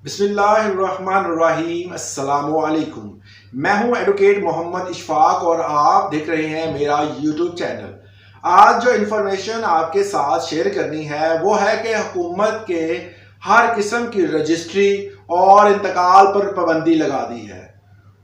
बिस्मिल्लाहिर्रहमानिर्रहीम अस्सलामुअलैकुम। मैं हूं एडवोकेट मोहम्मद इशफाक और आप देख रहे हैं मेरा यूट्यूब चैनल। आज जो इन्फॉर्मेशन आपके साथ शेयर करनी है वो है कि हुकूमत के हर किस्म की रजिस्ट्री और इंतकाल पर पाबंदी लगा दी है।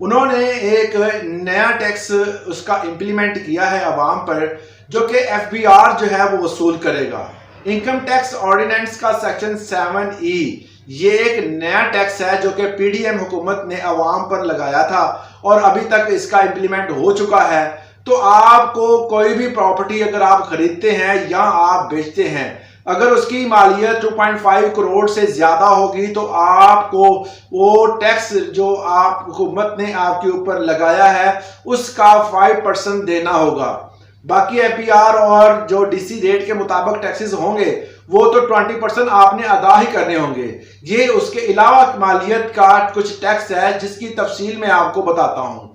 उन्होंने एक नया टैक्स उसका इम्प्लीमेंट किया है अवाम पर, जो कि FBR जो है वो वसूल करेगा। इनकम टैक्स ऑर्डिनेंस का सेक्शन 7E ये एक नया टैक्स है जो कि PDM हुकूमत ने अवाम पर लगाया था और अभी तक इसका इम्प्लीमेंट हो चुका है। तो आपको कोई भी प्रॉपर्टी अगर आप खरीदते हैं या आप बेचते हैं, अगर उसकी मालियत 2.5 करोड़ से ज्यादा होगी तो आपको वो टैक्स जो आप हुकूमत ने आपके ऊपर लगाया है उसका 5% देना होगा। बाकी FBR और जो DC रेट के मुताबिक टैक्सेस होंगे वो तो 20% आपने अदा ही करने होंगे। ये उसके अलावा मालियत का कुछ टैक्स है जिसकी तफसील मैं आपको बताता हूं।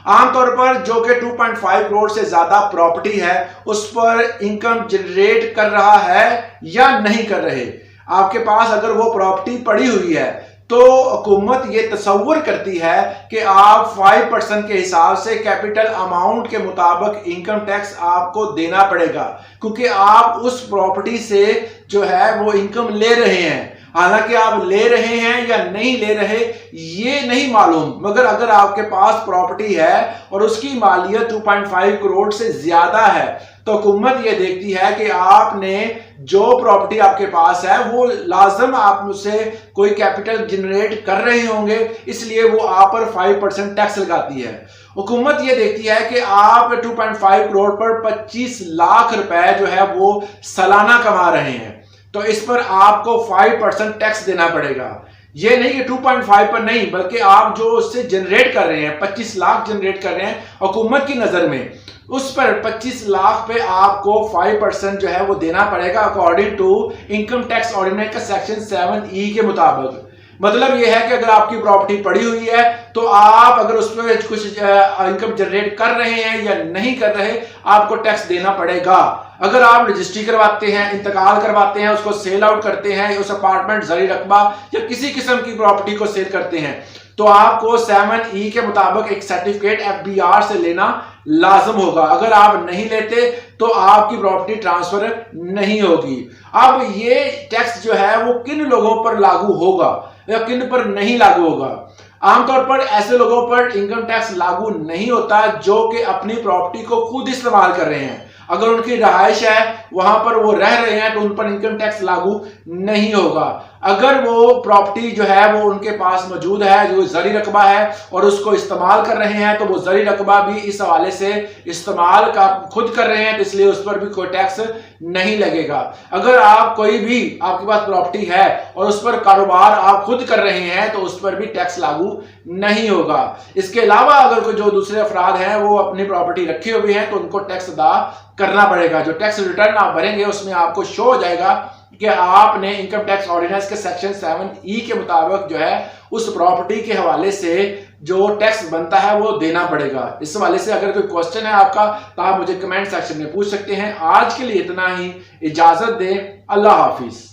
आमतौर पर जो कि 2.5 करोड़ से ज्यादा प्रॉपर्टी है उस पर इनकम जनरेट कर रहा है या नहीं कर रहे, आपके पास अगर वो प्रॉपर्टी पड़ी हुई है तो हुकूमत ये तसव्वुर करती है कि आप 5% के हिसाब से कैपिटल अमाउंट के मुताबिक इनकम टैक्स आपको देना पड़ेगा, क्योंकि आप उस प्रॉपर्टी से जो है वो इनकम ले रहे हैं। हालांकि आप ले रहे हैं या नहीं ले रहे ये नहीं मालूम, मगर अगर आपके पास प्रॉपर्टी है और उसकी मालियत 2.5 करोड़ से ज्यादा है तो हुकूमत ये देखती है कि आपने जो प्रॉपर्टी आपके पास है वो लाजम आप मुझसे कोई कैपिटल जनरेट कर रहे होंगे, इसलिए वो आप पर 5% टैक्स लगाती है। हुकूमत ये देखती है कि आप 2.5 करोड़ पर 25 लाख रुपए जो है वो सालाना कमा रहे हैं, तो इस पर आपको 5% टैक्स देना पड़ेगा। ये नहीं कि 2.5 पर नहीं, बल्कि आप जो उससे जनरेट कर रहे हैं 25 लाख जनरेट कर रहे हैं हुकूमत की नजर में, उस पर 25 लाख पे आपको 5% जो है वो देना पड़ेगा according to income tax ordinance का सेक्शन 7E के मुताबिक। मतलब ये है कि अगर आपकी प्रॉपर्टी पड़ी हुई है तो आप अगर उस पर कुछ इनकम जनरेट कर रहे हैं या नहीं कर रहे, आपको टैक्स देना पड़ेगा। अगर आप रजिस्ट्री करवाते हैं, इंतकाल करवाते हैं, उसको सेल आउट करते हैं, उस अपार्टमेंट जरी रकबा या किसी किस्म की प्रॉपर्टी को सेल करते हैं, तो आपको 7E के मुताबिक एक सर्टिफिकेट FBR से लेना लाजम होगा। अगर आप नहीं लेते तो आपकी प्रॉपर्टी ट्रांसफर नहीं होगी। अब ये टैक्स जो है वो किन लोगों पर लागू होगा या किन पर नहीं लागू होगा? आमतौर पर ऐसे लोगों पर इनकम टैक्स लागू नहीं होता जो कि अपनी प्रॉपर्टी को खुद इस्तेमाल कर रहे हैं। अगर उनकी रहायश है, वहां पर वो रह रहे हैं, तो उन पर इनकम टैक्स लागू नहीं होगा। अगर वो प्रॉपर्टी जो है वो उनके पास मौजूद है, जो जरी रकबा है और उसको इस्तेमाल कर रहे हैं, तो वो जरी रकबा भी इस हवाले से इस्तेमाल का खुद कर रहे हैं, तो इसलिए उस पर भी कोई टैक्स नहीं लगेगा। अगर आप कोई भी आपके पास प्रॉपर्टी है और उस पर कारोबार आप खुद कर रहे हैं तो उस पर भी टैक्स लागू नहीं होगा। इसके अलावा अगर कोई जो दूसरे अफराद हैं वो अपनी प्रॉपर्टी रखे हुए हैं तो उनको टैक्स अदा करना पड़ेगा। जो टैक्स रिटर्न आप भरेंगे उसमें आपको शो हो जाएगा कि आपने इनकम टैक्स ऑर्डिनेंस के सेक्शन 7E के मुताबिक जो है उस प्रॉपर्टी के हवाले से जो टैक्स बनता है वो देना पड़ेगा। इस हवाले से अगर कोई क्वेश्चन है आपका तो आप मुझे कमेंट सेक्शन में पूछ सकते हैं। आज के लिए इतना ही, इजाजत दें, अल्लाह हाफिज।